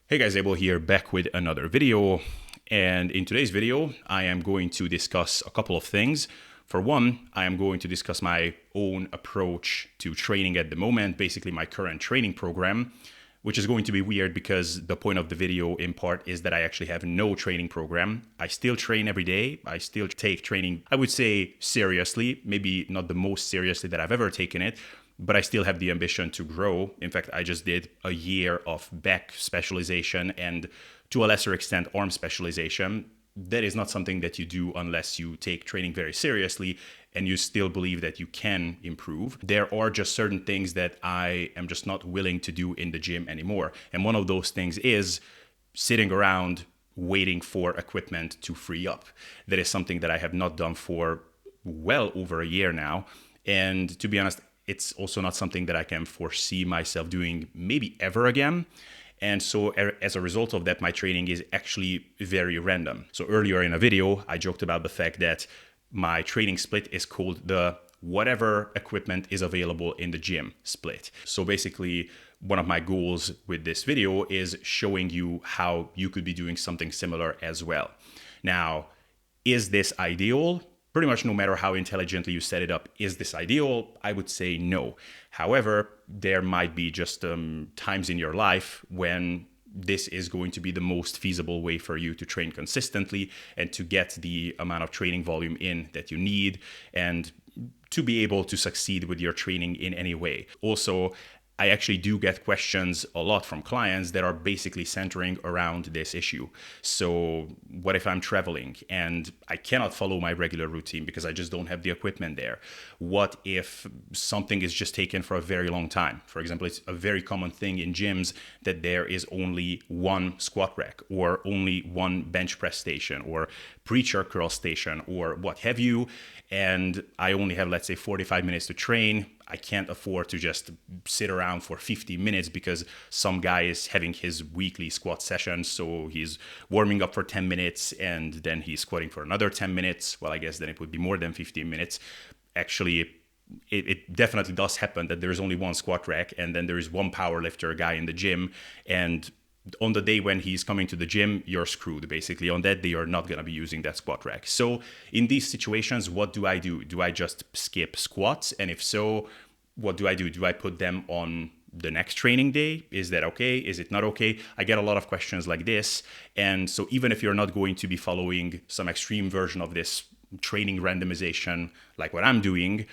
Hey guys, Abel here, back with another video. And in today's video, I am going to discuss a couple of things. For one, I am going to discuss my own approach to training at the moment, basically my current training program, which is going to be weird because the point of the video in part is that I actually have no training program. I still train every day. I still take training, I would say, seriously, maybe not the most seriously that I've ever taken it, but I still have the ambition to grow. In fact, I just did a year of back specialization and to a lesser extent arm specialization. That is not something that you do unless you take training very seriously and you still believe that you can improve. There are just certain things that I am just not willing to do in the gym anymore. And one of those things is sitting around waiting for equipment to free up. That is something that I have not done for well over a year now. And to be honest, it's also not something that I can foresee myself doing maybe ever again. And so as a result of that, my training is actually very random. So earlier in a video, I joked about the fact that my training split is called the whatever equipment is available in the gym split. So basically, one of my goals with this video is showing you how you could be doing something similar as well. Now, is this ideal? Pretty much no matter how intelligently you set it up, is this ideal? I would say no. However, there might be just times in your life when this is going to be the most feasible way for you to train consistently and to get the amount of training volume in that you need and to be able to succeed with your training in any way. Also, I actually do get questions a lot from clients that are basically centering around this issue. So what if I'm traveling and I cannot follow my regular routine because I just don't have the equipment there? What if something is just taken for a very long time? For example, it's a very common thing in gyms that there is only one squat rack or only one bench press station or preacher curl station or what have you. And I only have, let's say, 45 minutes to train. I can't afford to just sit around for 50 minutes because some guy is having his weekly squat session. So he's warming up for 10 minutes and then he's squatting for another 10 minutes. Well, I guess then it would be more than 15 minutes. Actually, it definitely does happen that there is only one squat rack and then there is one power lifter guy in the gym. And on the day when he's coming to the gym, you're screwed. Basically, on that day, you're not going to be using that squat rack. So in these situations, what do I do? Do I just skip squats? And if so, what do I do? Do I put them on the next training day? Is that okay? Is it not okay? I get a lot of questions like this. And so even if you're not going to be following some extreme version of this training randomization, like what I'm doing,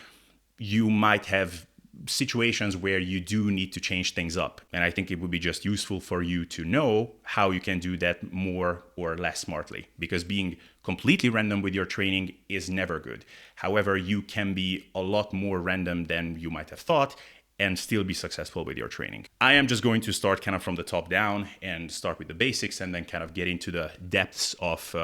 you might have situations where you do need to change things up. And I think it would be just useful for you to know how you can do that more or less smartly, because being completely random with your training is never good. However, you can be a lot more random than you might have thought and still be successful with your training. I am just going to start kind of from the top down and start with the basics and then kind of get into the depths of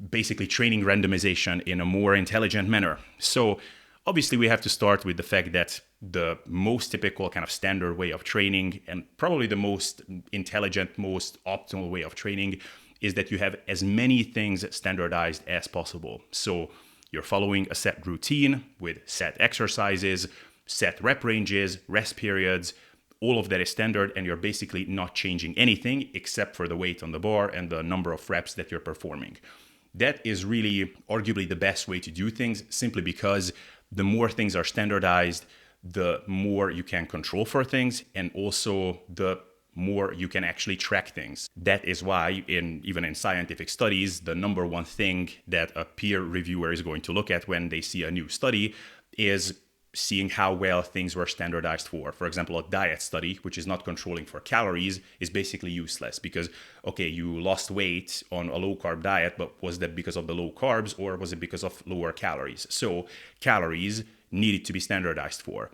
basically training randomization in a more intelligent manner. So obviously, we have to start with the fact that the most typical kind of standard way of training and probably the most intelligent, most optimal way of training is that you have as many things standardized as possible. So you're following a set routine with set exercises, set rep ranges, rest periods. All of that is standard and you're basically not changing anything except for the weight on the bar and the number of reps that you're performing. That is really arguably the best way to do things, simply because the more things are standardized, the more you can control for things, and also the more you can actually track things. That is why even in scientific studies, the number one thing that a peer reviewer is going to look at when they see a new study is seeing how well things were standardized for. For example, a diet study, which is not controlling for calories, is basically useless because, okay, you lost weight on a low-carb diet, but was that because of the low carbs or was it because of lower calories? So calories needed to be standardized for.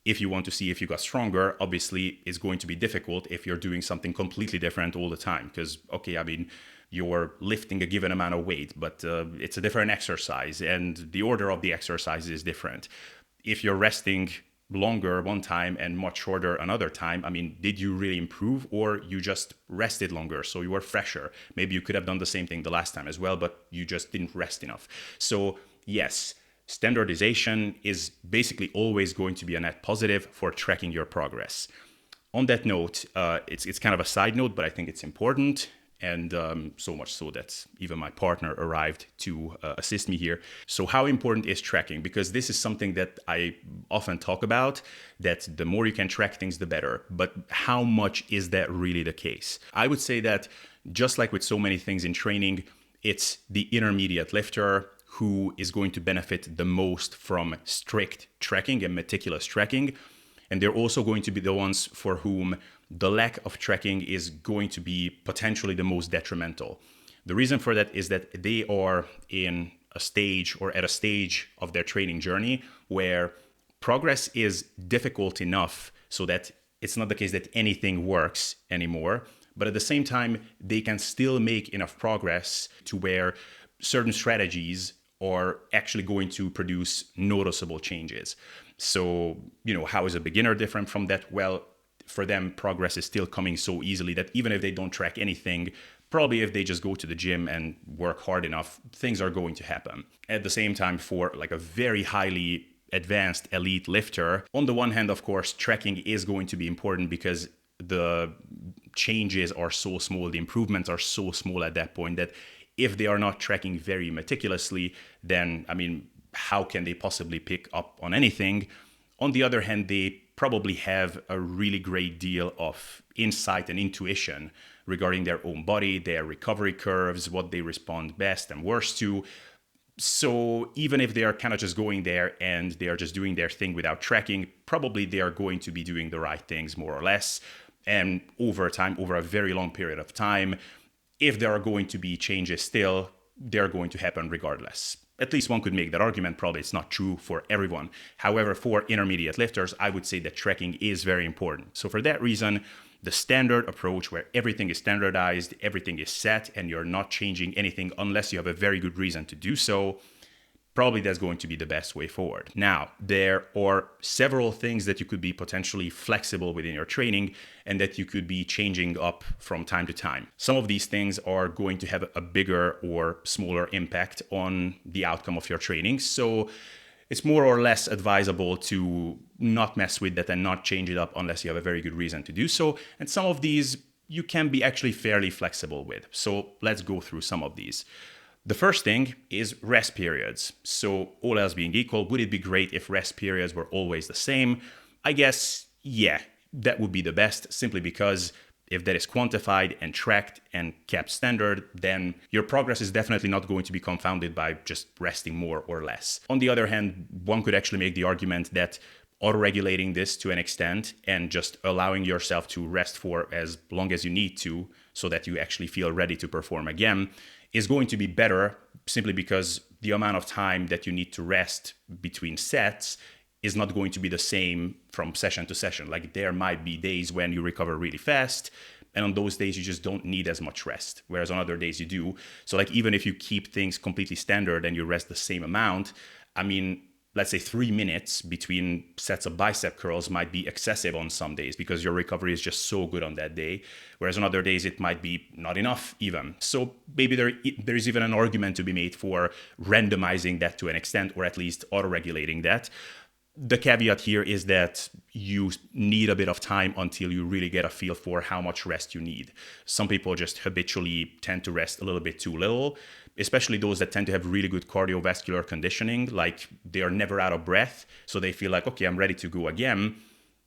If you want to see if you got stronger, obviously it's going to be difficult if you're doing something completely different all the time because, okay, I mean, you're lifting a given amount of weight, but it's a different exercise and the order of the exercise is different. If you're resting longer one time and much shorter another time, I mean, did you really improve or you just rested longer so you were fresher? Maybe you could have done the same thing the last time as well, but you just didn't rest enough. So yes, standardization is basically always going to be a net positive for tracking your progress. On that note, it's kind of a side note, but I think it's important. And so much so that even my partner arrived to assist me here. So how important is tracking? Because this is something that I often talk about, that the more you can track things, the better. But how much is that really the case? I would say that just like with so many things in training, it's the intermediate lifter who is going to benefit the most from strict tracking and meticulous tracking. And they're also going to be the ones for whom the lack of tracking is going to be potentially the most detrimental. The reason for that is that they are in a stage or at a stage of their training journey where progress is difficult enough so that it's not the case that anything works anymore. But at the same time, they can still make enough progress to where certain strategies are actually going to produce noticeable changes. So, how is a beginner different from that? Well, for them, progress is still coming so easily that even if they don't track anything, probably if they just go to the gym and work hard enough, things are going to happen. At the same time, for like a very highly advanced elite lifter, on the one hand, of course, tracking is going to be important because the changes are so small, the improvements are so small at that point that if they are not tracking very meticulously, then, how can they possibly pick up on anything? On the other hand, they probably have a really great deal of insight and intuition regarding their own body, their recovery curves, what they respond best and worst to. So even if they are kind of just going there and they are just doing their thing without tracking, probably they are going to be doing the right things more or less. And over time, over a very long period of time, if there are going to be changes still, they're going to happen regardless. At least one could make that argument. Probably it's not true for everyone. However, for intermediate lifters, I would say that tracking is very important. So for that reason, the standard approach where everything is standardized, everything is set, and you're not changing anything unless you have a very good reason to do so, probably that's going to be the best way forward. Now, there are several things that you could be potentially flexible within your training and that you could be changing up from time to time. Some of these things are going to have a bigger or smaller impact on the outcome of your training. So it's more or less advisable to not mess with that and not change it up unless you have a very good reason to do so. And some of these you can be actually fairly flexible with. So let's go through some of these. The first thing is rest periods. So all else being equal, would it be great if rest periods were always the same? I guess, yeah, that would be the best, simply because if that is quantified and tracked and kept standard, then your progress is definitely not going to be confounded by just resting more or less. On the other hand, one could actually make the argument that auto-regulating this to an extent and just allowing yourself to rest for as long as you need to so that you actually feel ready to perform again is going to be better, simply because the amount of time that you need to rest between sets is not going to be the same from session to session. Like there might be days when you recover really fast, and on those days you just don't need as much rest, whereas on other days you do. So like even if you keep things completely standard and you rest the same amount, let's say 3 minutes between sets of bicep curls might be excessive on some days because your recovery is just so good on that day, whereas on other days it might be not enough even. So maybe there is even an argument to be made for randomizing that to an extent, or at least auto-regulating that. The caveat here is that you need a bit of time until you really get a feel for how much rest you need. Some people just habitually tend to rest a little bit too little, especially those that tend to have really good cardiovascular conditioning, like they are never out of breath. So they feel like, okay, I'm ready to go again,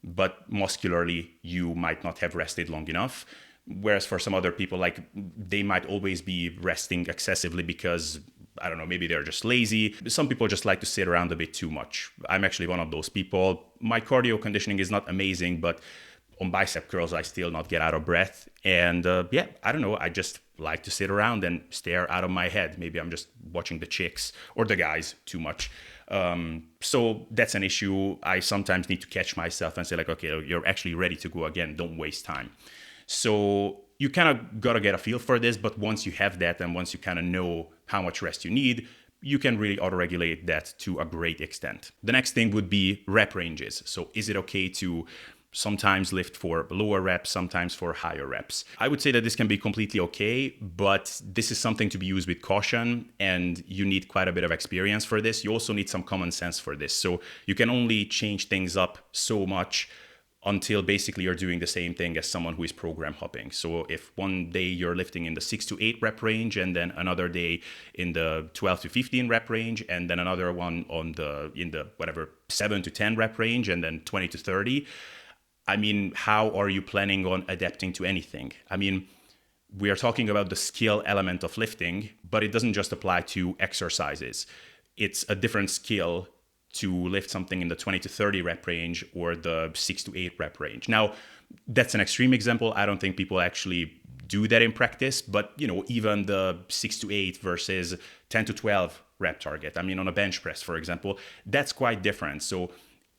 but muscularly you might not have rested long enough. Whereas for some other people, like they might always be resting excessively because, I don't know, maybe they're just lazy. Some people just like to sit around a bit too much. I'm actually one of those people. My cardio conditioning is not amazing, but on bicep curls, I still not get out of breath. And I don't know, I just like to sit around and stare out of my head. Maybe I'm just watching the chicks or the guys too much. So that's an issue. I sometimes need to catch myself and say like, okay, you're actually ready to go again. Don't waste time. So you kind of got to get a feel for this, but once you have that and once you kind of know how much rest you need, you can really auto-regulate that to a great extent. The next thing would be rep ranges. So is it okay to sometimes lift for lower reps, sometimes for higher reps? I would say that this can be completely okay, but this is something to be used with caution, and you need quite a bit of experience for this. You also need some common sense for this. So you can only change things up so much until basically you're doing the same thing as someone who is program hopping. So if one day you're lifting in the 6 to 8 rep range, and then another day in the 12 to 15 rep range, and then another one in the whatever 7 to 10 rep range, and then 20 to 30, I mean, how are you planning on adapting to anything? I mean, we are talking about the skill element of lifting, but it doesn't just apply to exercises. It's a different skill to lift something in the 20 to 30 rep range or the 6 to 8 rep range. Now, that's an extreme example. I don't think people actually do that in practice, but even the 6 to 8 versus 10 to 12 rep target. I mean, on a bench press, for example, that's quite different. So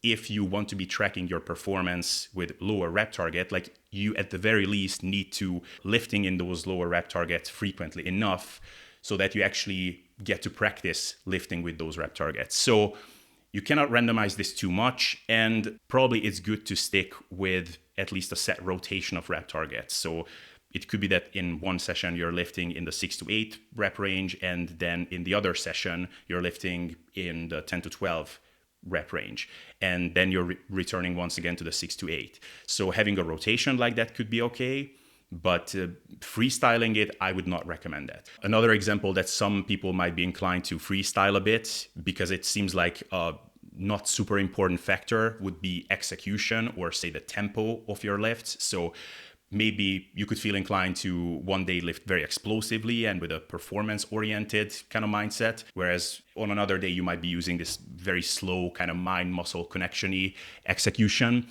if you want to be tracking your performance with lower rep target, like, you at the very least need to lifting in those lower rep targets frequently enough so that you actually get to practice lifting with those rep targets. So you cannot randomize this too much, and probably it's good to stick with at least a set rotation of rep targets. So it could be that in one session you're lifting in the 6 to 8 rep range, and then in the other session you're lifting in the 10 to 12 rep range, and then you're returning once again to the 6 to 8. So having a rotation like that could be okay, but freestyling it, I would not recommend that. Another example that some people might be inclined to freestyle a bit because it seems like a not super important factor would be execution, or say the tempo of your lifts. So maybe you could feel inclined to one day lift very explosively and with a performance-oriented kind of mindset, whereas on another day you might be using this very slow kind of mind-muscle connection-y execution.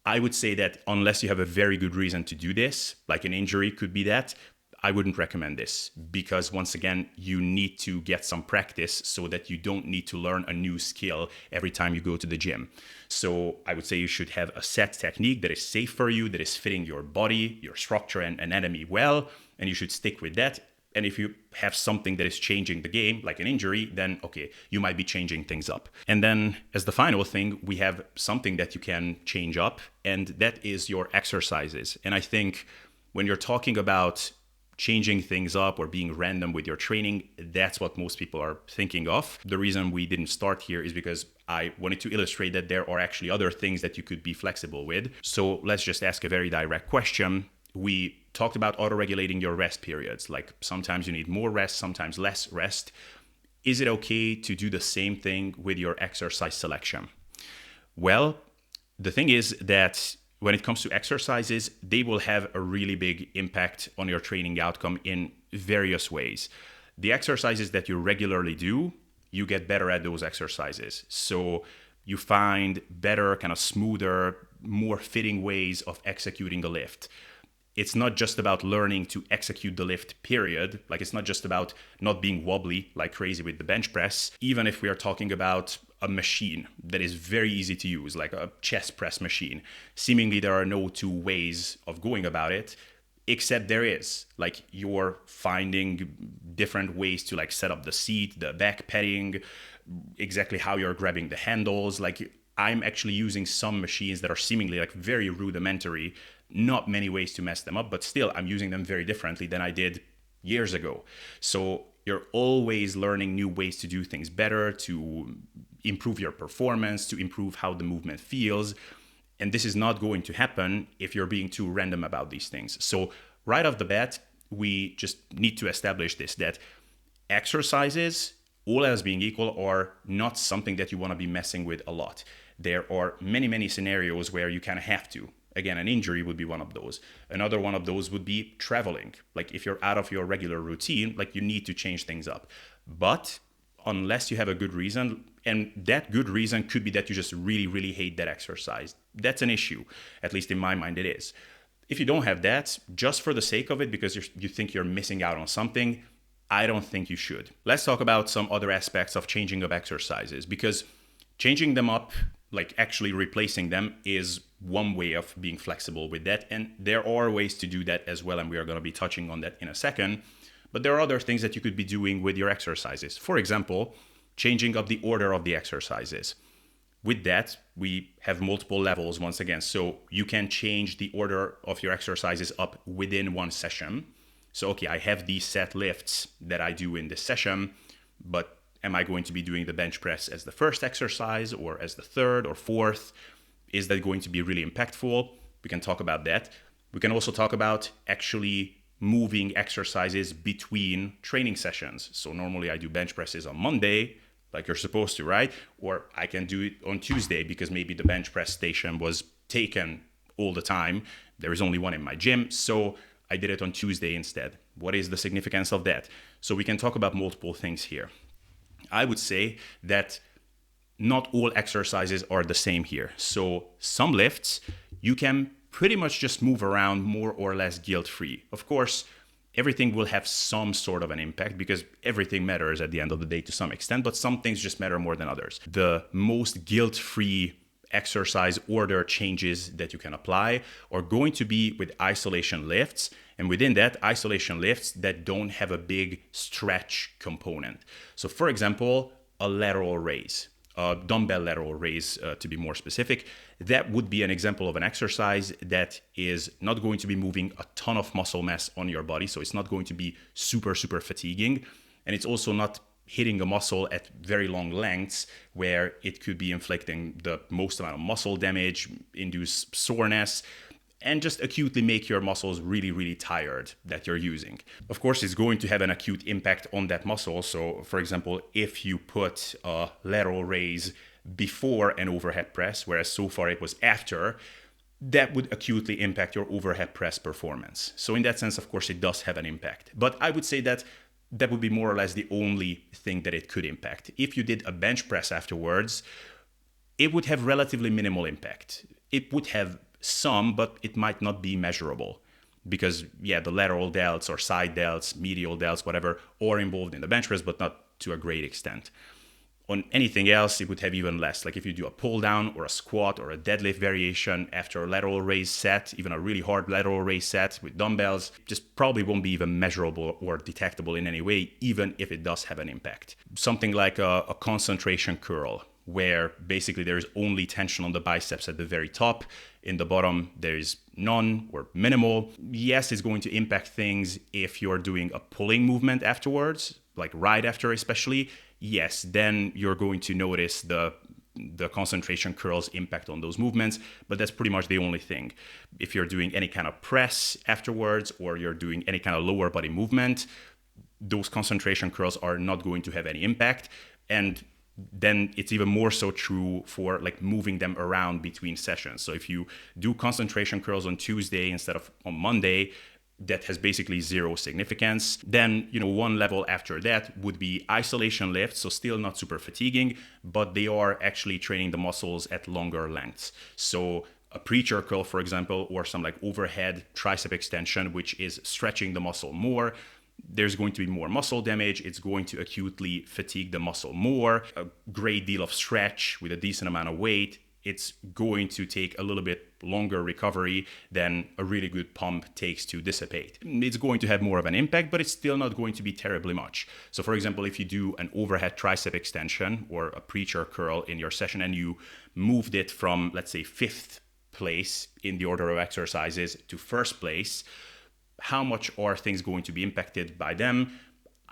I would say that unless you have a very good reason to do this, like an injury could be that, I wouldn't recommend this, because once again, you need to get some practice so that you don't need to learn a new skill every time you go to the gym. So I would say you should have a set technique that is safe for you, that is fitting your body, your structure and anatomy well, and you should stick with that. And if you have something that is changing the game, like an injury, then okay, you might be changing things up. And then as the final thing, we have something that you can change up, and that is your exercises. And I think when you're talking about changing things up or being random with your training, that's what most people are thinking of. The reason we didn't start here is because I wanted to illustrate that there are actually other things that you could be flexible with. So let's just ask a very direct question. We talked about auto-regulating your rest periods. Like, sometimes you need more rest, sometimes less rest. Is it okay to do the same thing with your exercise selection? Well, the thing is that when it comes to exercises, they will have a really big impact on your training outcome in various ways. The exercises that you regularly do, you get better at those exercises. So you find better, kind of smoother, more fitting ways of executing a lift. It's not just about learning to execute the lift, period. Like, it's not just about not being wobbly like crazy with the bench press. Even if we are talking about a machine that is very easy to use, like a chest press machine, seemingly there are no two ways of going about it, except there is. Like, you're finding different ways to like set up the seat, the back padding, exactly how you're grabbing the handles. Like, I'm actually using some machines that are seemingly like very rudimentary, not many ways to mess them up, but still I'm using them very differently than I did years ago. So you're always learning new ways to do things better, to improve your performance, to improve how the movement feels. And this is not going to happen if you're being too random about these things. So right off the bat, we just need to establish this, that exercises, all else being equal, are not something that you want to be messing with a lot. There are many, many scenarios where you kind of have to. Again, an injury would be one of those. Another one of those would be traveling. Like, if you're out of your regular routine, like, you need to change things up. But unless you have a good reason, and that good reason could be that you just really, really hate that exercise, that's an issue. At least in my mind, it is. If you don't have that, just for the sake of it, because you think you're missing out on something, I don't think you should. Let's talk about some other aspects of changing up exercises, because changing them up, like actually replacing them, is one way of being flexible with that. And there are ways to do that as well, and we are going to be touching on that in a second. But there are other things that you could be doing with your exercises. For example, changing up the order of the exercises. With that, we have multiple levels once again. So you can change the order of your exercises up within one session. So, okay, I have these set lifts that I do in this session, but am I going to be doing the bench press as the first exercise or as the third or fourth? Is that going to be really impactful? We can talk about that. We can also talk about actually moving exercises between training sessions. So normally I do bench presses on Monday, like you're supposed to, right? Or I can do it on Tuesday because maybe the bench press station was taken all the time. There is only one in my gym, so I did it on Tuesday instead. What is the significance of that? So we can talk about multiple things here. I would say that not all exercises are the same here. So some lifts, you can pretty much just move around more or less guilt-free. Of course, everything will have some sort of an impact because everything matters at the end of the day to some extent, but some things just matter more than others. The most guilt-free exercise order changes that you can apply are going to be with isolation lifts, and within that, isolation lifts that don't have a big stretch component. So for example, a lateral raise, a dumbbell lateral raise to be more specific, that would be an example of an exercise that is not going to be moving a ton of muscle mass on your body, so it's not going to be super fatiguing, and it's also not hitting a muscle at very long lengths where it could be inflicting the most amount of muscle damage, induce soreness, and just acutely make your muscles really tired that you're using. Of course, it's going to have an acute impact on that muscle. So for example, if you put a lateral raise before an overhead press, whereas so far it was after, that would acutely impact your overhead press performance. So in that sense, of course, it does have an impact. But I would say that that would be more or less the only thing that it could impact. If you did a bench press afterwards, it would have relatively minimal impact. It would have some, but it might not be measurable because, yeah, the lateral delts or side delts, medial delts, whatever, are involved in the bench press, but not to a great extent. On anything else, it would have even less. Like if you do a pull down or a squat or a deadlift variation after a lateral raise set, even a really hard lateral raise set with dumbbells, just probably won't be even measurable or detectable in any way, even if it does have an impact. Something like a concentration curl, where basically there is only tension on the biceps at the very top. In the bottom, there is none or minimal. Yes, it's going to impact things if you're doing a pulling movement afterwards, like right after especially. Yes, then you're going to notice the concentration curls impact on those movements, but that's pretty much the only thing. If you're doing any kind of press afterwards or you're doing any kind of lower body movement, those concentration curls are not going to have any impact. And then it's even more so true for like moving them around between sessions. So if you do concentration curls on Tuesday instead of on Monday, that has basically zero significance. Then, one level after that would be isolation lifts. So still not super fatiguing, but they are actually training the muscles at longer lengths. So a preacher curl, for example, or some like overhead tricep extension, which is stretching the muscle more, there's going to be more muscle damage. It's going to acutely fatigue the muscle more. A great deal of stretch with a decent amount of weight. It's going to take a little bit longer recovery than a really good pump takes to dissipate. It's going to have more of an impact, but it's still not going to be terribly much. So for example, if you do an overhead tricep extension or a preacher curl in your session and you moved it from, let's say, 5th place in the order of exercises to 1st place, how much are things going to be impacted by them?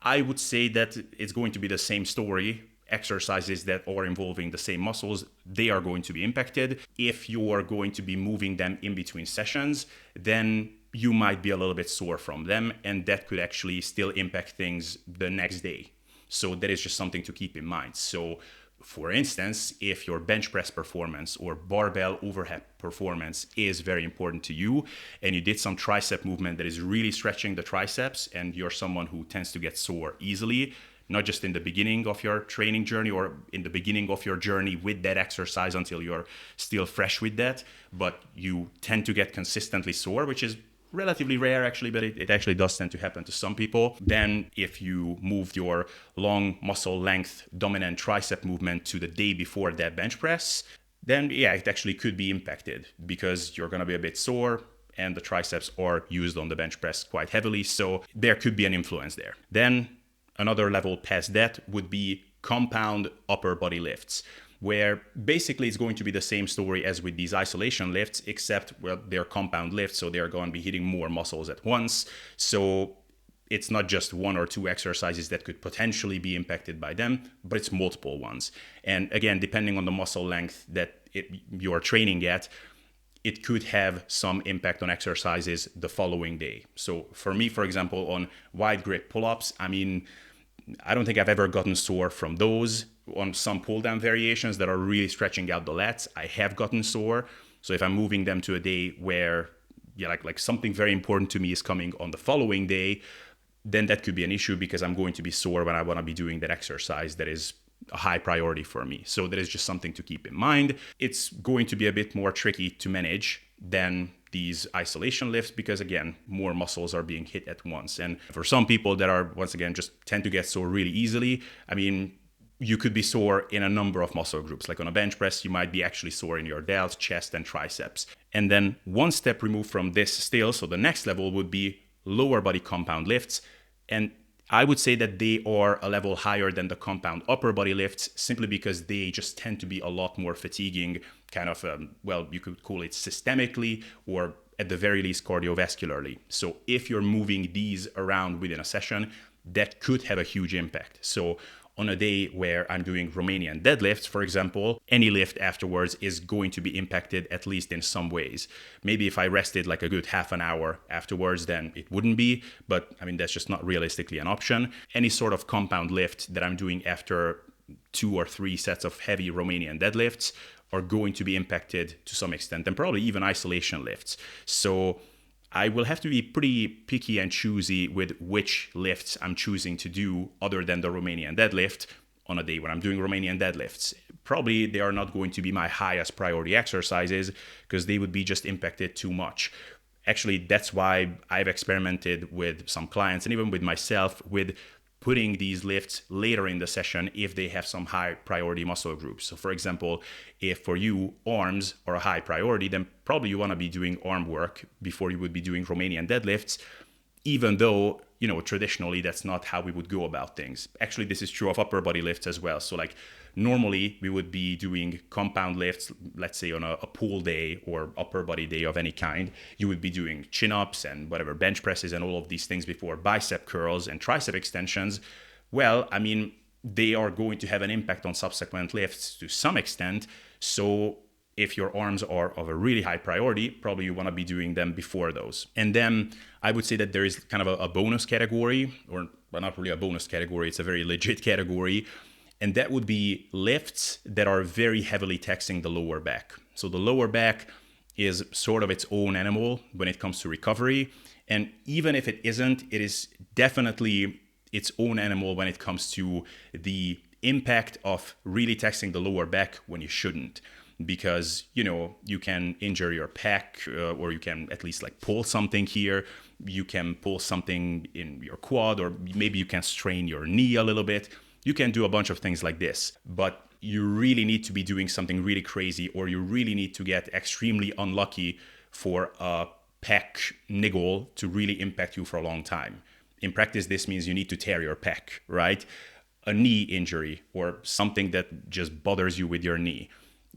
I would say that it's going to be the same story. Exercises that are involving the same muscles, they are going to be impacted. If you are going to be moving them in between sessions, then you might be a little bit sore from them, and that could actually still impact things the next day. So that is just something to keep in mind. So for instance, if your bench press performance or barbell overhead performance is very important to you, and you did some tricep movement that is really stretching the triceps, and you're someone who tends to get sore easily, not just in the beginning of your training journey or in the beginning of your journey with that exercise until you're still fresh with that, but you tend to get consistently sore, which is relatively rare actually, but it actually does tend to happen to some people. Then if you moved your long muscle length dominant tricep movement to the day before that bench press, then yeah, it actually could be impacted because you're going to be a bit sore and the triceps are used on the bench press quite heavily. So there could be an influence there. Then another level past that would be compound upper body lifts, where basically it's going to be the same story as with these isolation lifts, except, well, they're compound lifts, so they're going to be hitting more muscles at once. So it's not just one or two exercises that could potentially be impacted by them, but it's multiple ones. And again, depending on the muscle length that you're training at, it could have some impact on exercises the following day. So for me, for example, on wide grip pull-ups, I mean, I don't think I've ever gotten sore from those. On some pull down variations that are really stretching out the lats, I have gotten sore. So if I'm moving them to a day where like something very important to me is coming on the following day, then that could be an issue because I'm going to be sore when I want to be doing that exercise that is a high priority for me. So that is just something to keep in mind. It's going to be a bit more tricky to manage than these isolation lifts because, again, more muscles are being hit at once. And for some people that are, once again, just tend to get sore really easily, I mean, you could be sore in a number of muscle groups. Like on a bench press, you might be actually sore in your delts, chest, and triceps. And then one step removed from this still, so the next level would be lower body compound lifts. And I would say that they are a level higher than the compound upper body lifts simply because they just tend to be a lot more fatiguing, kind of, you could call it systemically or at the very least cardiovascularly. So if you're moving these around within a session, that could have a huge impact. So on a day where I'm doing Romanian deadlifts, for example, any lift afterwards is going to be impacted at least in some ways. Maybe if I rested like a good half an hour afterwards, then it wouldn't be, but I mean, that's just not realistically an option. Any sort of compound lift that I'm doing after 2 or 3 sets of heavy Romanian deadlifts are going to be impacted to some extent, and probably even isolation lifts. So I will have to be pretty picky and choosy with which lifts I'm choosing to do other than the Romanian deadlift on a day when I'm doing Romanian deadlifts. Probably they are not going to be my highest priority exercises because they would be just impacted too much. Actually, that's why I've experimented with some clients and even with myself with putting these lifts later in the session if they have some high priority muscle groups. So for example, if for you arms are a high priority, then probably you want to be doing arm work before you would be doing Romanian deadlifts, even though, traditionally that's not how we would go about things. Actually, this is true of upper body lifts as well. So like normally we would be doing compound lifts, let's say on a pull day or upper body day of any kind. You would be doing chin-ups and whatever bench presses and all of these things before bicep curls and tricep extensions. Well, I mean, they are going to have an impact on subsequent lifts to some extent. So if your arms are of a really high priority, probably you want to be doing them before those. And then I would say that there is kind of a bonus category, or well, not really a bonus category, it's a very legit category. And that would be lifts that are very heavily taxing the lower back. So the lower back is sort of its own animal when it comes to recovery. And even if it isn't, it is definitely its own animal when it comes to the impact of really taxing the lower back when you shouldn't. Because, you can injure your pec or you can at least like pull something here. You can pull something in your quad, or maybe you can strain your knee a little bit. You can do a bunch of things like this, but you really need to be doing something really crazy, or you really need to get extremely unlucky for a pec niggle to really impact you for a long time. In practice, this means you need to tear your pec, right? A knee injury or something that just bothers you with your knee.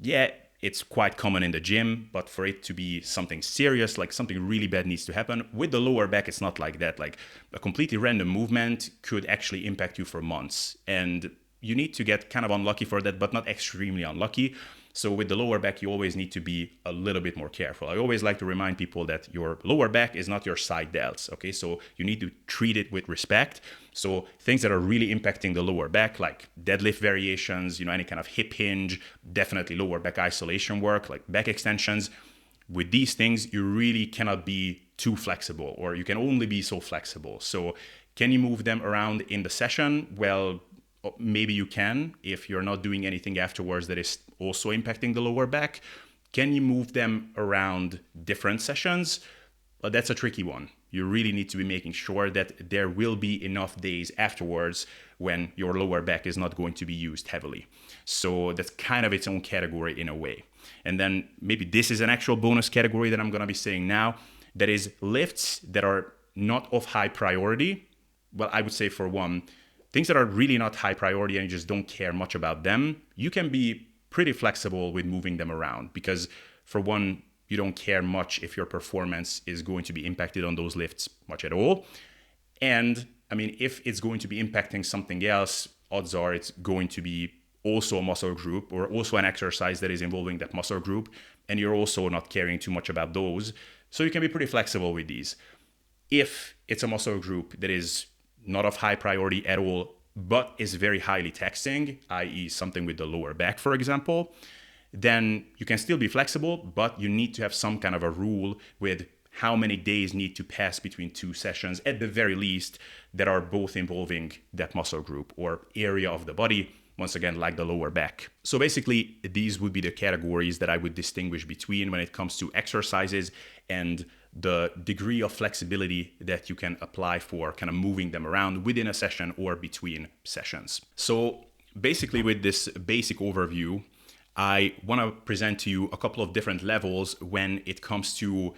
Yeah, it's quite common in the gym, but for it to be something serious, like something really bad needs to happen. With the lower back, it's not like that. Like a completely random movement could actually impact you for months. And you need to get kind of unlucky for that, but not extremely unlucky. So with the lower back, you always need to be a little bit more careful. I always like to remind people that your lower back is not your side delts, okay? So you need to treat it with respect. So things that are really impacting the lower back, like deadlift variations, any kind of hip hinge, definitely lower back isolation work, like back extensions. With these things, you really cannot be too flexible, or you can only be so flexible. So can you move them around in the session? Well, maybe you can if you're not doing anything afterwards that is also impacting the lower back. Can you move them around different sessions? Well, that's a tricky one. You really need to be making sure that there will be enough days afterwards when your lower back is not going to be used heavily. So that's kind of its own category in a way. And then maybe this is an actual bonus category that I'm going to be saying now. That is lifts that are not of high priority. Well, I would say for one, things that are really not high priority and you just don't care much about them, you can be pretty flexible with moving them around because, for one, you don't care much if your performance is going to be impacted on those lifts much at all. And I mean, if it's going to be impacting something else, odds are it's going to be also a muscle group or also an exercise that is involving that muscle group, and you're also not caring too much about those. So you can be pretty flexible with these. If it's a muscle group that is not of high priority at all, but is very highly taxing, i.e. something with the lower back, for example, then you can still be flexible, but you need to have some kind of a rule with how many days need to pass between two sessions, at the very least, that are both involving that muscle group or area of the body, once again, like the lower back. So basically, these would be the categories that I would distinguish between when it comes to exercises and the degree of flexibility that you can apply for kind of moving them around within a session or between sessions. So basically, with this basic overview, I want to present to you a couple of different levels when it comes to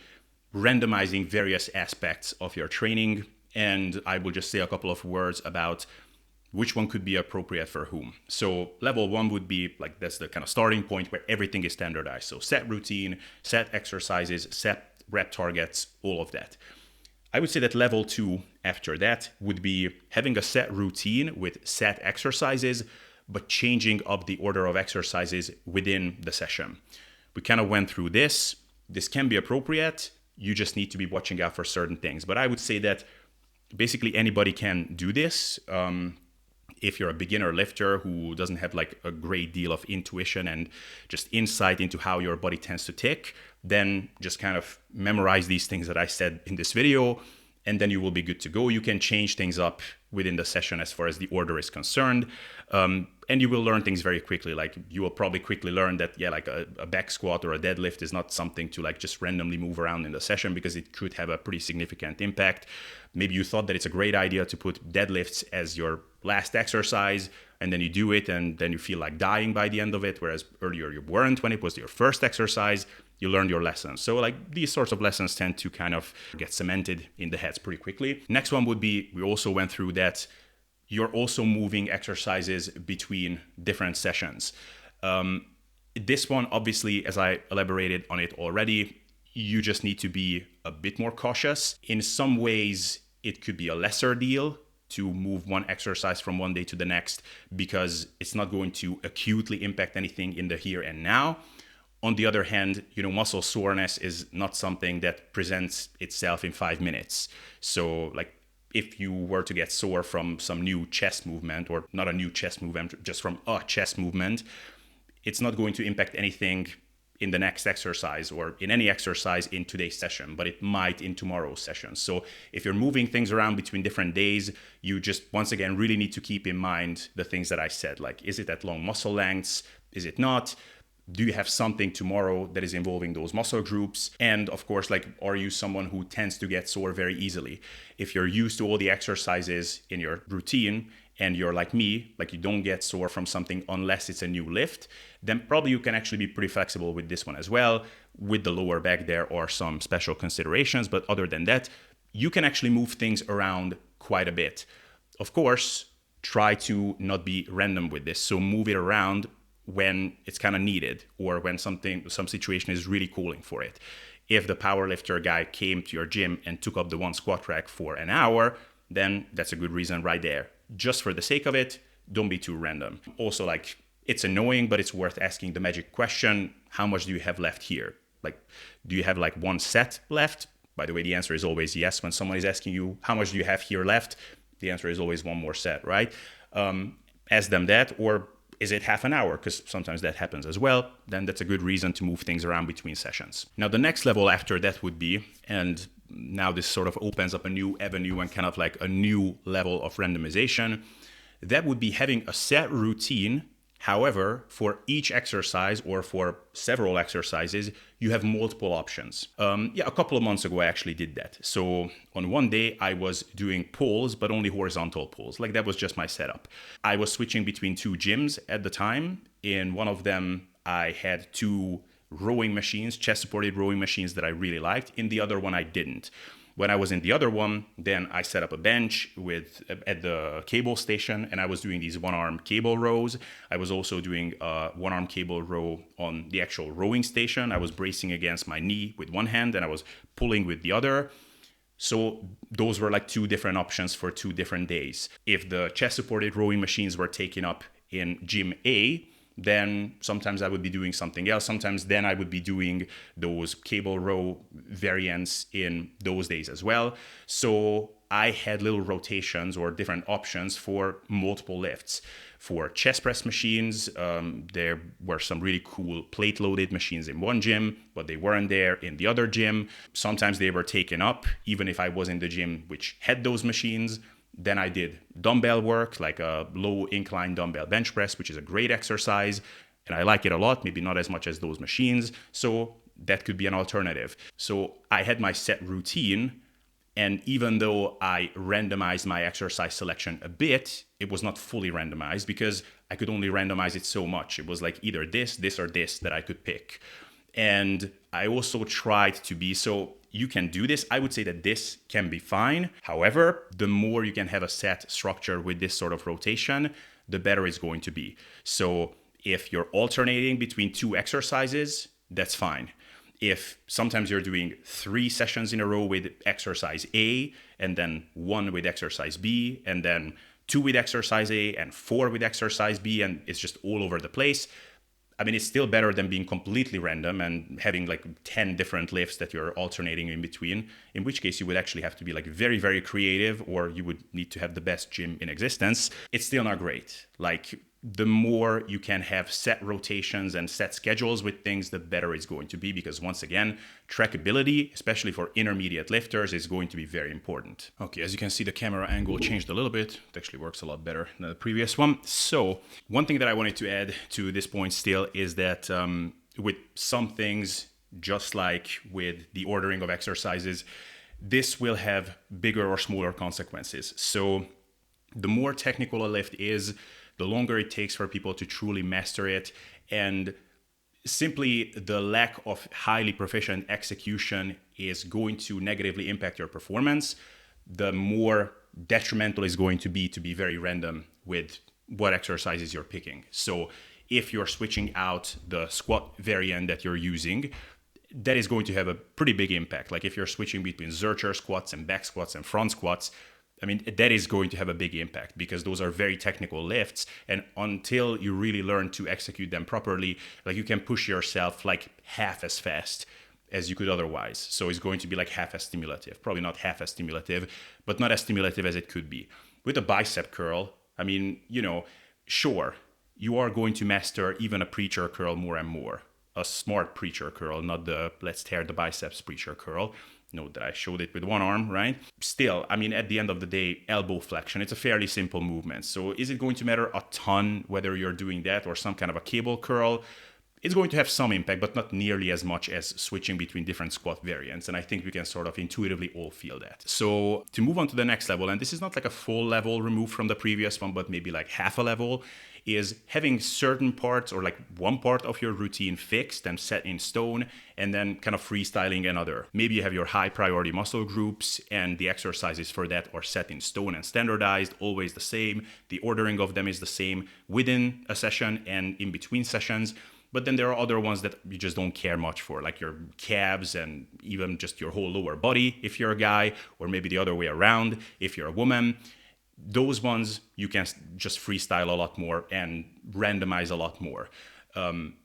randomizing various aspects of your training. And I will just say a couple of words about which one could be appropriate for whom. So level one would be like, that's the kind of starting point where everything is standardized. So set routine, set exercises, set rep targets, all of that. I would say that level two after that would be having a set routine with set exercises, but changing up the order of exercises within the session. We kind of went through this. This can be appropriate. You just need to be watching out for certain things. But I would say that basically anybody can do this. If you're a beginner lifter who doesn't have like a great deal of intuition and just insight into how your body tends to tick, then just kind of memorize these things that I said in this video, and then you will be good to go. You can change things up within the session as far as the order is concerned. And you will learn things very quickly. Like you will probably quickly learn that, yeah, like a back squat or a deadlift is not something to like just randomly move around in the session, because it could have a pretty significant impact. Maybe you thought that it's a great idea to put deadlifts as your last exercise, and then you do it and then you feel like dying by the end of it, whereas earlier you weren't when it was your first exercise. You learned your lessons. So like these sorts of lessons tend to kind of get cemented in the heads pretty quickly. Next one would be, we also went through that you're also moving exercises between different sessions. This one, obviously, as I elaborated on it already, you just need to be a bit more cautious. In some ways, it could be a lesser deal to move one exercise from one day to the next, because it's not going to acutely impact anything in the here and now. On the other hand, muscle soreness is not something that presents itself in 5 minutes. So like if you were to get sore from some new chest movement, or not a new chest movement, just from a chest movement, it's not going to impact anything in the next exercise or in any exercise in today's session, but it might in tomorrow's session. So if you're moving things around between different days, you just, once again, really need to keep in mind the things that I said. Like, is it at long muscle lengths? Is it not? Do you have something tomorrow that is involving those muscle groups? And of course, like, are you someone who tends to get sore very easily? If you're used to all the exercises in your routine and you're like me, like you don't get sore from something unless it's a new lift, then probably you can actually be pretty flexible with this one as well. With the lower back, there are some special considerations, but other than that, you can actually move things around quite a bit. Of course, try to not be random with this. So move it around when it's kind of needed, or when some situation is really calling for it. If the powerlifter guy came to your gym and took up the one squat rack for an hour, then that's a good reason right there. Just for the sake of it, don't be too random. Also, like, it's annoying, but it's worth asking the magic question: how much do you have left here? Like, do you have like one set left? By the way, the answer is always yes. When someone is asking you, how much do you have here left? The answer is always one more set, right? Ask them that. Or is it half an hour? Because sometimes that happens as well. Then that's a good reason to move things around between sessions. Now, the next level after that would be, and now this sort of opens up a new avenue and kind of like a new level of randomization, that would be having a set routine. However, for each exercise or for several exercises, you have multiple options. A couple of months ago, I actually did that. So on one day, I was doing pulls, but only horizontal pulls. Like, that was just my setup. I was switching between two gyms at the time. In one of them, I had two rowing machines, chest-supported rowing machines that I really liked. In the other one, I didn't. When I was in the other one, then I set up a bench at the cable station, and I was doing these one-arm cable rows. I was also doing a one-arm cable row on the actual rowing station. I was bracing against my knee with one hand, and I was pulling with the other. So those were like two different options for 2 different days. If the chest-supported rowing machines were taken up in gym A, then sometimes I would be doing something else. Sometimes then I would be doing those cable row variants in those days as well. So I had little rotations or different options for multiple lifts. For chest press machines, there were some really cool plate loaded machines in one gym, but they weren't there in the other gym. Sometimes they were taken up, even if I was in the gym which had those machines. Then I did dumbbell work, like a low incline dumbbell bench press, which is a great exercise. And I like it a lot, maybe not as much as those machines. So that could be an alternative. So I had my set routine. And even though I randomized my exercise selection a bit, it was not fully randomized because I could only randomize it so much. It was like either this, or this that I could pick. And I also tried to be, so you can do this. I would say that this can be fine. However, the more you can have a set structure with this sort of rotation, the better it's going to be. So if you're alternating between two exercises, that's fine. If sometimes you're doing 3 sessions in a row with exercise A, and then 1 with exercise B, and then 2 with exercise A, and 4 with exercise B, and it's just all over the place, I mean, it's still better than being completely random and having like 10 different lifts that you're alternating in between, in which case you would actually have to be like very, very creative, or you would need to have the best gym in existence. It's still not great. Like, the more you can have set rotations and set schedules with things, the better it's going to be, because once again, trackability, especially for intermediate lifters, is going to be very important. Okay, as you can see, the camera angle changed a little bit. It actually works a lot better than the previous one. So one thing that I wanted to add to this point still is that with some things, just like with the ordering of exercises, this will have bigger or smaller consequences. So the more technical a lift is, the longer it takes for people to truly master it, and simply the lack of highly proficient execution is going to negatively impact your performance, the more detrimental it's going to be very random with what exercises you're picking. So if you're switching out the squat variant that you're using, that is going to have a pretty big impact. Like if you're switching between Zercher squats and back squats and front squats, I mean, that is going to have a big impact because those are very technical lifts. And until you really learn to execute them properly, like you can push yourself like half as fast as you could otherwise. So it's going to be like half as stimulative, probably not half as stimulative, but not as stimulative as it could be. With a bicep curl, I mean, sure, you are going to master even a preacher curl more and more. A smart preacher curl, not the let's tear the biceps preacher curl. Note that I showed it with one arm, right? Still, I mean, at the end of the day, elbow flexion, it's a fairly simple movement. So is it going to matter a ton whether you're doing that or some kind of a cable curl? It's going to have some impact, but not nearly as much as switching between different squat variants. And I think we can sort of intuitively all feel that. So to move on to the next level, and this is not like a full level removed from the previous one, but maybe like half a level, is having certain parts or like one part of your routine fixed and set in stone, and then kind of freestyling another. Maybe you have your high priority muscle groups and the exercises for that are set in stone and standardized, always the same. The ordering of them is the same within a session and in between sessions. But then there are other ones that you just don't care much for, like your calves and even just your whole lower body if you're a guy, or maybe the other way around if you're a woman. Those ones you can just freestyle a lot more and randomize a lot more.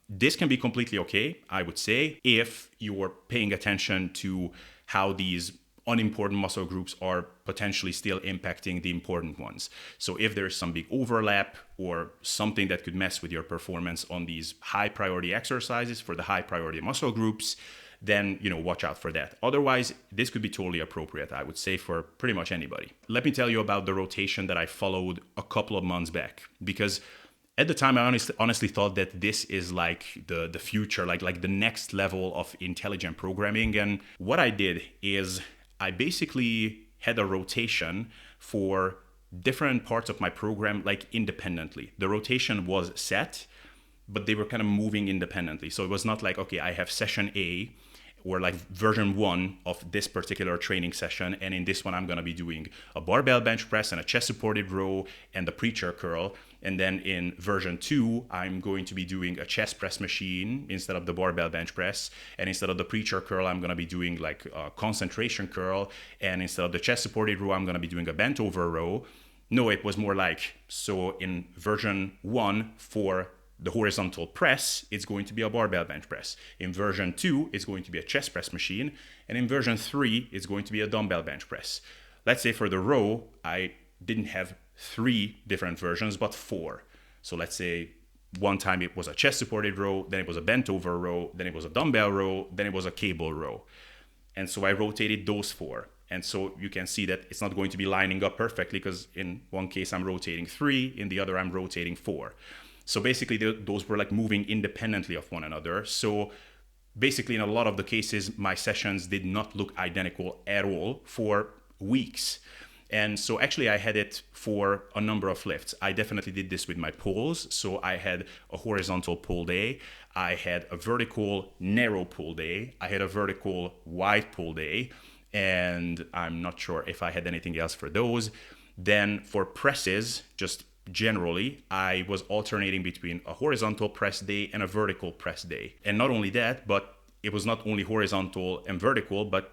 This can be completely okay, I would say, if you're paying attention to how these unimportant muscle groups are potentially still impacting the important ones. So if there's some big overlap or something that could mess with your performance on these high priority exercises for the high priority muscle groups, then, watch out for that. Otherwise, this could be totally appropriate, I would say, for pretty much anybody. Let me tell you about the rotation that I followed a couple of months back, because at the time, I honestly thought that this is like the future, like the next level of intelligent programming. And what I did is I basically had a rotation for different parts of my program, like independently. The rotation was set, but they were kind of moving independently. So it was not like, okay, I have session A or like version 1 of this particular training session, and in this one I'm going to be doing a barbell bench press and a chest supported row and the preacher curl, and then in version 2 I'm going to be doing a chest press machine instead of the barbell bench press, and instead of the preacher curl I'm going to be doing like a concentration curl, and instead of the chest supported row I'm going to be doing a bent over row. No, it was more like, so in version 1 for the horizontal press, it's going to be a barbell bench press. In version 2, it's going to be a chest press machine. And in version 3, it's going to be a dumbbell bench press. Let's say for the row, I didn't have 3 different versions, but 4. So let's say one time it was a chest supported row, then it was a bent over row, then it was a dumbbell row, then it was a cable row. And so I rotated those 4. And so you can see that it's not going to be lining up perfectly because in one case I'm rotating 3, in the other I'm rotating 4. So basically those were like moving independently of one another. So basically in a lot of the cases, my sessions did not look identical at all for weeks. And so actually I had it for a number of lifts. I definitely did this with my pulls. So I had a horizontal pull day. I had a vertical narrow pull day. I had a vertical wide pull day. And I'm not sure if I had anything else for those. Then for presses, just generally, I was alternating between a horizontal press day and a vertical press day. And not only that, but it was not only horizontal and vertical, but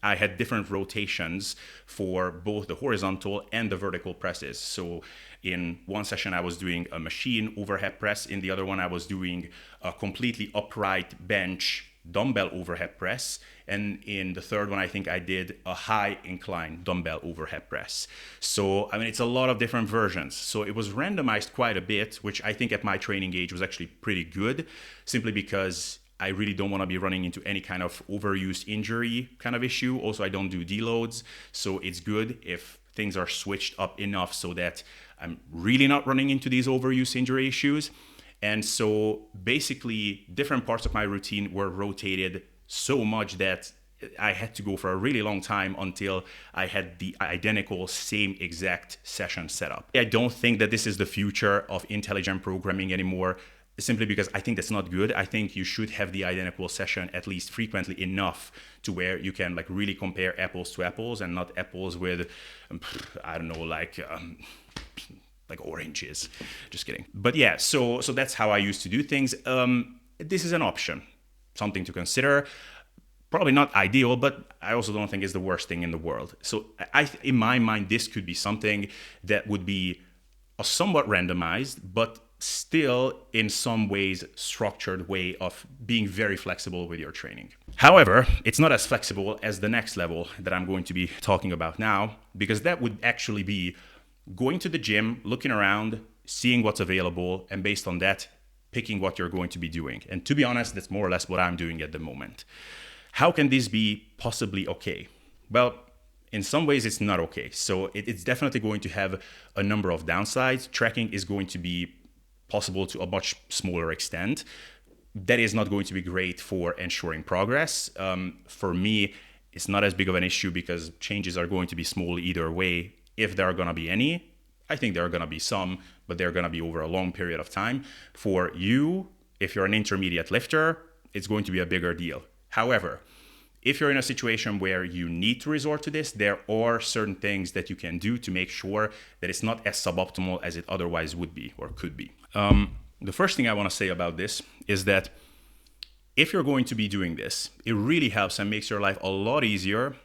I had different rotations for both the horizontal and the vertical presses. So in one session, I was doing a machine overhead press. In the other one, I was doing a completely upright bench dumbbell overhead press. And in the third one, I think I did a high incline dumbbell overhead press. So, I mean, it's a lot of different versions. So it was randomized quite a bit, which I think at my training age was actually pretty good, simply because I really don't want to be running into any kind of overuse injury kind of issue. Also, I don't do deloads. So it's good if things are switched up enough so that I'm really not running into these overuse injury issues. And so basically different parts of my routine were rotated so much that I had to go for a really long time until I had the identical same exact session set up. I don't think that this is the future of intelligent programming anymore, simply because I think that's not good. I think you should have the identical session at least frequently enough to where you can like really compare apples to apples and not apples with, I don't know, like oranges. Just kidding. But yeah, so that's how I used to do things. This is an option, something to consider. Probably not ideal, but I also don't think it's the worst thing in the world. So in my mind, this could be something that would be a somewhat randomized, but still in some ways structured way of being very flexible with your training. However, it's not as flexible as the next level that I'm going to be talking about now, because that would actually be going to the gym, looking around, seeing what's available, and based on that, picking what you're going to be doing. And to be honest, that's more or less what I'm doing at the moment. How can this be possibly okay? Well, in some ways, it's not okay. So it's definitely going to have a number of downsides. Tracking is going to be possible to a much smaller extent. That is not going to be great for ensuring progress. For me, it's not as big of an issue because changes are going to be small either way. If there are going to be any, I think there are going to be some, but they're going to be over a long period of time. For you, if you're an intermediate lifter, it's going to be a bigger deal. However, if you're in a situation where you need to resort to this, there are certain things that you can do to make sure that it's not as suboptimal as it otherwise would be or could be. The first thing I want to say about this is that if you're going to be doing this, it really helps and makes your life a lot easier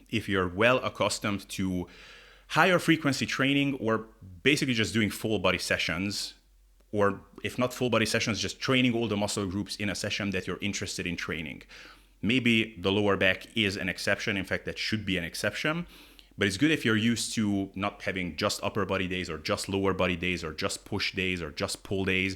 if you're well accustomed to higher frequency training, or basically just doing full body sessions, or if not full body sessions, just training all the muscle groups in a session that you're interested in training. Maybe the lower back is an exception. In fact, that should be an exception. But it's good if you're used to not having just upper body days or just lower body days or just push days or just pull days,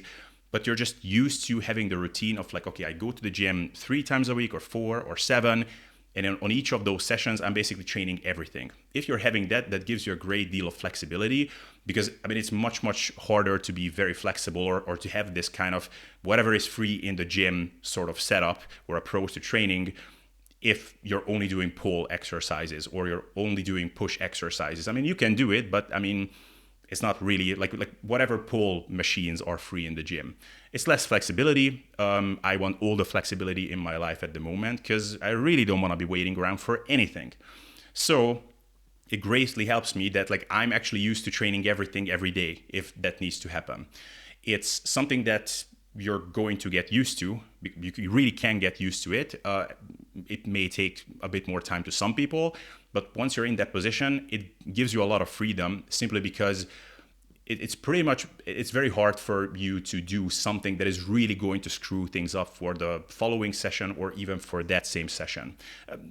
but you're just used to having the routine of like, okay, I go to the gym 3 times a week or 4 or 7. And then on each of those sessions, I'm basically training everything. If you're having that, that gives you a great deal of flexibility, because I mean, it's much, much harder to be very flexible or to have this kind of whatever is free in the gym sort of setup or approach to training if you're only doing pull exercises or you're only doing push exercises. I mean, you can do it, but I mean, it's not really like whatever pull machines are free in the gym. It's less flexibility. I want all the flexibility in my life at the moment because I really don't want to be waiting around for anything. So it greatly helps me that like I'm actually used to training everything every day if that needs to happen. It's something that you're going to get used to. You really can get used to it. It may take a bit more time to some people, but once you're in that position, it gives you a lot of freedom simply because it's very hard for you to do something that is really going to screw things up for the following session or even for that same session.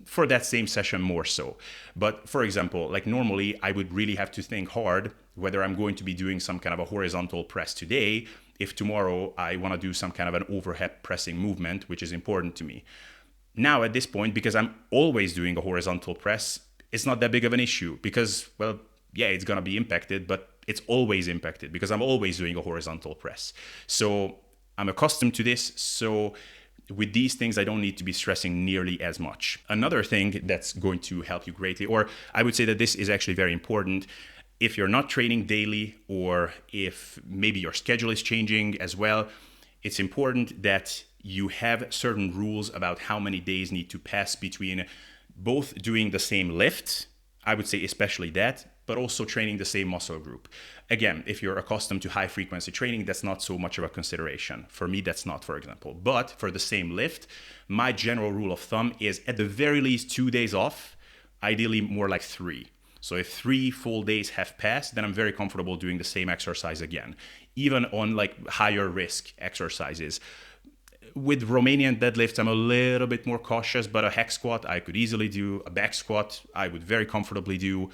For that same session more so. But for example, like normally I would really have to think hard whether I'm going to be doing some kind of a horizontal press today, if tomorrow I want to do some kind of an overhead pressing movement, which is important to me. Now at this point, because I'm always doing a horizontal press, it's not that big of an issue because, well, yeah, it's going to be impacted, but it's always impacted because I'm always doing a horizontal press. So I'm accustomed to this. So with these things, I don't need to be stressing nearly as much. Another thing that's going to help you greatly, or I would say that this is actually very important, if you're not training daily or if maybe your schedule is changing as well, it's important that you have certain rules about how many days need to pass between both doing the same lift, I would say especially that, but also training the same muscle group. Again, if you're accustomed to high frequency training, that's not so much of a consideration. For me, that's not, for example. But for the same lift, my general rule of thumb is at the very least 2 days off, ideally more like 3. So if 3 full days have passed, then I'm very comfortable doing the same exercise again, even on like higher risk exercises. With Romanian deadlifts, I'm a little bit more cautious, but a hack squat, I could easily do. A back squat, I would very comfortably do.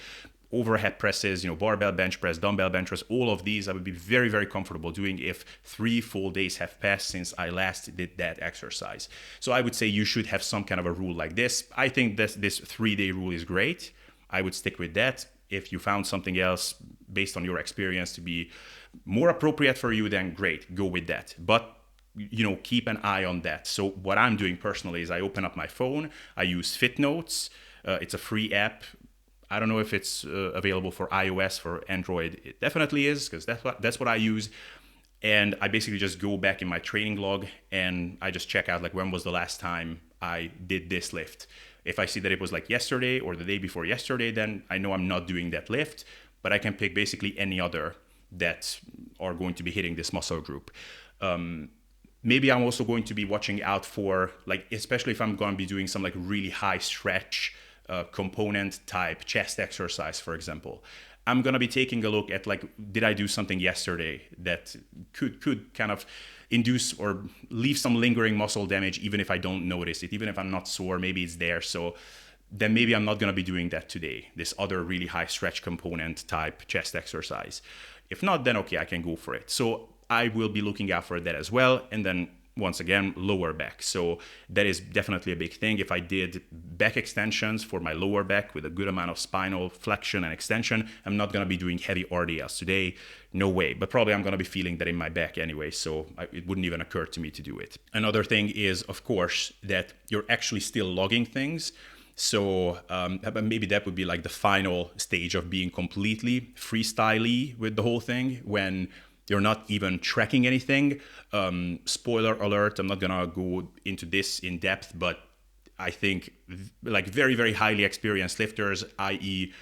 Overhead presses, barbell bench press, dumbbell bench press, all of these I would be very, very comfortable doing if 3 full days have passed since I last did that exercise. So I would say you should have some kind of a rule like this. I think that this 3-day rule is great. I would stick with that. If you found something else based on your experience to be more appropriate for you, then great, go with that. But keep an eye on that. So what I'm doing personally is I open up my phone, I use FitNotes. It's a free app. I don't know if it's available for iOS, for Android. It definitely is, because that's what I use. And I basically just go back in my training log and I just check out like when was the last time I did this lift. If I see that it was like yesterday or the day before yesterday, then I know I'm not doing that lift, but I can pick basically any other that are going to be hitting this muscle group. Maybe I'm also going to be watching out for, like, especially if I'm going to be doing some like really high stretch component type chest exercise, for example. I'm going to be taking a look at like, did I do something yesterday that could kind of induce or leave some lingering muscle damage, even if I don't notice it, even if I'm not sore, maybe it's there. So then maybe I'm not going to be doing that today, this other really high stretch component type chest exercise. If not, then okay, I can go for it. So I will be looking out for that as well. And then once again, lower back. So that is definitely a big thing. If I did back extensions for my lower back with a good amount of spinal flexion and extension, I'm not going to be doing heavy RDLs today. No way. But probably I'm going to be feeling that in my back anyway. So it wouldn't even occur to me to do it. Another thing is, of course, that you're actually still logging things. So maybe that would be like the final stage of being completely freestyly with the whole thing, when you're not even tracking anything. Spoiler alert, I'm not gonna go into this in depth, but I think like very, very highly experienced lifters, i.e.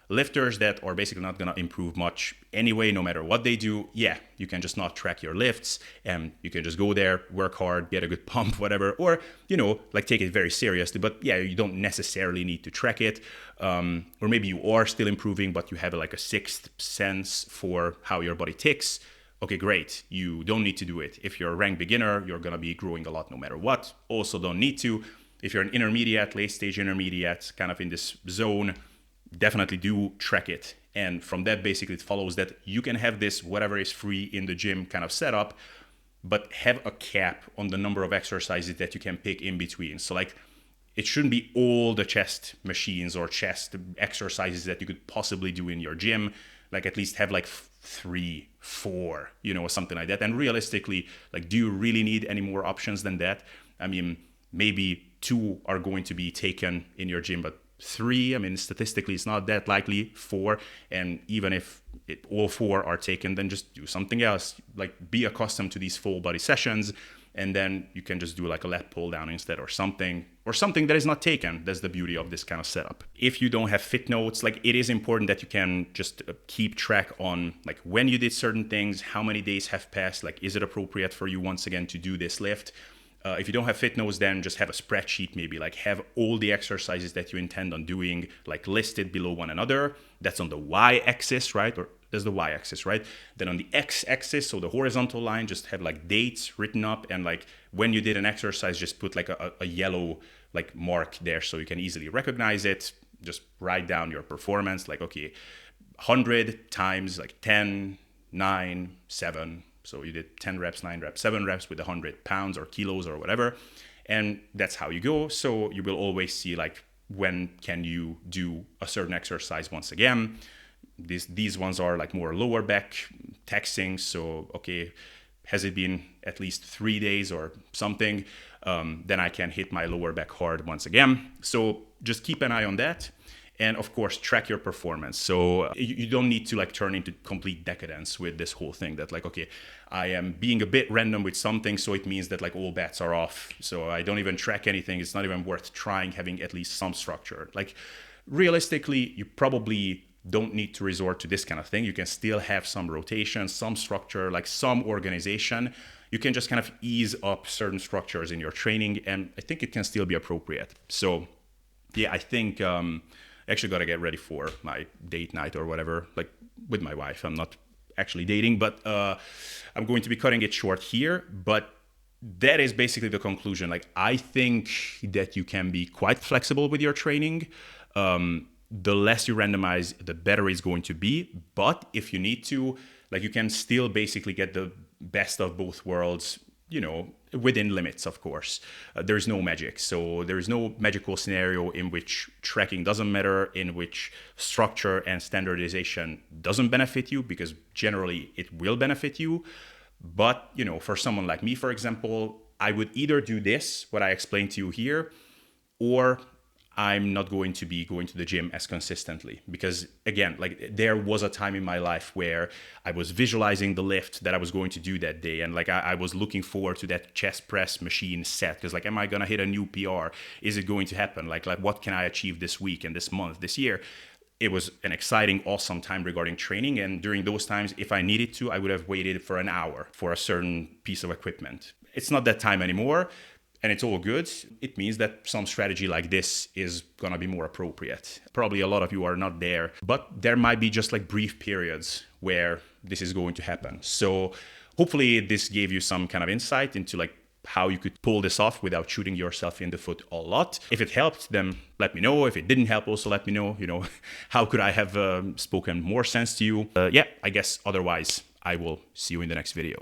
lifters that are basically not gonna improve much anyway, no matter what they do, yeah, you can just not track your lifts and you can just go there, work hard, get a good pump, whatever, or, like take it very seriously. But yeah, you don't necessarily need to track it. Or maybe you are still improving, but you have like a sixth sense for how your body ticks. Okay, great. You don't need to do it. If you're a ranked beginner, you're going to be growing a lot no matter what. Also don't need to. If you're an intermediate, late stage intermediate, kind of in this zone, definitely do track it. And from that, basically, it follows that you can have this whatever is free in the gym kind of setup, but have a cap on the number of exercises that you can pick in between. So like, it shouldn't be all the chest machines or chest exercises that you could possibly do in your gym. Like at least have like 3, 4, or something like that. And realistically, like, do you really need any more options than that? I mean, maybe 2 are going to be taken in your gym, but 3, I mean, statistically, it's not that likely. 4, and even if all 4 are taken, then just do something else. Like, be accustomed to these full body sessions. and then you can just do like a lat pull down instead, or something that is not taken. That's the beauty of this kind of setup. If you don't have fit notes, like it is important that you can just keep track on like when you did certain things, how many days have passed, like is it appropriate for you once again to do this lift. If you don't have fit notes, then just have a spreadsheet, maybe like have all the exercises that you intend on doing like listed below one another. That's on the y-axis, right? Or there's the y-axis, right? Then on the x-axis, so the horizontal line, just have like dates written up, and like when you did an exercise, just put like a yellow like mark there so you can easily recognize it. Just write down your performance, like okay, 100 times like 10, 9, 7. So you did 10 reps, 9 reps, 7 reps with 100 pounds or kilos or whatever. And that's how you go. So you will always see like when can you do a certain exercise once again. These ones are like more lower back taxing. So, okay, has it been at least 3 days or something? Then I can hit my lower back hard once again. So just keep an eye on that. And of course, track your performance. So you don't need to like turn into complete decadence with this whole thing that like, okay, I am being a bit random with something, so it means that like all bets are off. So I don't even track anything. It's not even worth trying having at least some structure. Like realistically, you probably don't need to resort to this kind of thing. You can still have some rotation, some structure, like some organization. You can just kind of ease up certain structures in your training, and I think it can still be appropriate. So yeah, I think actually got to get ready for my date night or whatever, like with my wife. I'm not actually dating, but I'm going to be cutting it short here. But that is basically the conclusion. Like, I think that you can be quite flexible with your training. The less you randomize, the better it's going to be. But if you need to, like, you can still basically get the best of both worlds, you know, within limits, of course. There's no magic. So there's no magical scenario in which tracking doesn't matter, in which structure and standardization doesn't benefit you, because generally it will benefit you. But, you know, for someone like me, for example, I would either do this, what I explained to you here, or I'm not going to be going to the gym as consistently, because again, like there was a time in my life where I was visualizing the lift that I was going to do that day. And like, I was looking forward to that chest press machine set. Cause like, am I going to hit a new PR? Is it going to happen? Like what can I achieve this week and this month, this year? It was an exciting, awesome time regarding training. And during those times, if I needed to, I would have waited for an hour for a certain piece of equipment. It's not that time anymore. And it's all good. It means that some strategy like this is going to be more appropriate. Probably a lot of you are not there, but there might be just like brief periods where this is going to happen. So hopefully this gave you some kind of insight into like how you could pull this off without shooting yourself in the foot a lot. If it helped, then let me know. If it didn't help, also let me know, you know, how could I have spoken more sense to you? Yeah, I guess otherwise I will see you in the next video.